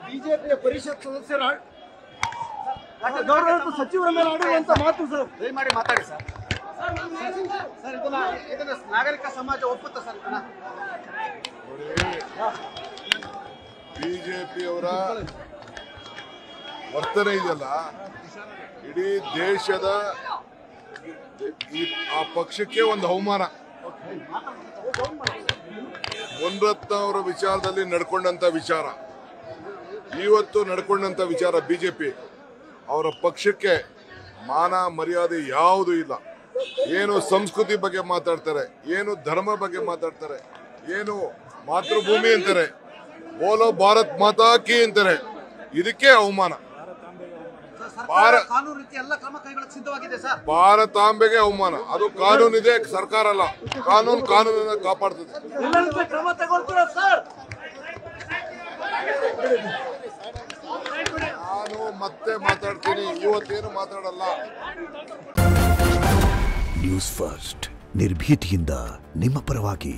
ಬಿಜೆಪಿಯ ಪರಿಷತ್ ಸದಸ್ಯರ ಗೌರವ ಸಚಿವರ ಮೇಲೆ ಆಡುವಂತ ಮಾತು ಸರ್. ದಯಮಾಡಿ ಮಾತಾಡಿ ಸರ್. ಸರ್ ಇದನ್ನ ನಾಗರಿಕ ಸಮಾಜ ಒಪ್ಪುತ್ತಾ ಸರ್ ಇದನ್ನ? ಬಿಜೆಪಿಯವರ ವರ್ತನೆ ಇದೆಯಲ್ಲ, ಇಡೀ ದೇಶದ ಆ ಪಕ್ಷಕ್ಕೆ ಒಂದು ಅವಮಾನ. ಮುನ್ರತ್ನ ಅವರ ವಿಚಾರದಲ್ಲಿ ನಡ್ಕೊಂಡಂತ ವಿಚಾರ, ಇವತ್ತು ನಡ್ಕೊಂಡಂತ ವಿಚಾರ, ಬಿಜೆಪಿ ಅವರ ಪಕ್ಷಕ್ಕೆ ಮಾನ ಮರ್ಯಾದೆ ಯಾವುದೂ ಇಲ್ಲ. ಏನು ಸಂಸ್ಕೃತಿ ಬಗ್ಗೆ ಮಾತಾಡ್ತಾರೆ, ಏನು ಧರ್ಮ ಬಗ್ಗೆ ಮಾತಾಡ್ತಾರೆ, ಏನು ಮಾತೃಭೂಮಿ ಅಂತಾರೆ, ಬೋಲೋ ಭಾರತ್ ಮಾತಾ ಕಿ ಅಂತಾರೆ. ಇದಕ್ಕೆ ಅವಮಾನ. ಕಾನೂನು ರೀತಿ ಎಲ್ಲ ಕ್ರಮ ಕೈಗೊಳ್ಳಕ್ಕೆ ಸಿದ್ಧವಾಗಿದೆ ಸರ್. ಭಾರತಾಂಬೆಗೆ ಅವಮಾನ. ಅದು ಕಾನೂನಿದೆ, ಸರ್ಕಾರ ಅಲ್ಲ. ಕಾನೂನನ್ನ ಕಾಪಾಡ್ತದೆ. ಕ್ರಮ ತಗೊಳ್ತೀರಾ ಸರ್? ನಾನು ಮತ್ತೆ ಮಾತಾಡ್ತೀನಿ, ಇವತ್ತೇನು ಮಾತಾಡಲ್ಲ. ನ್ಯೂಸ್ ಫಸ್ಟ್, ನಿರ್ಭೀತಿಯಿಂದ ನಿಮ್ಮ ಪರವಾಗಿ.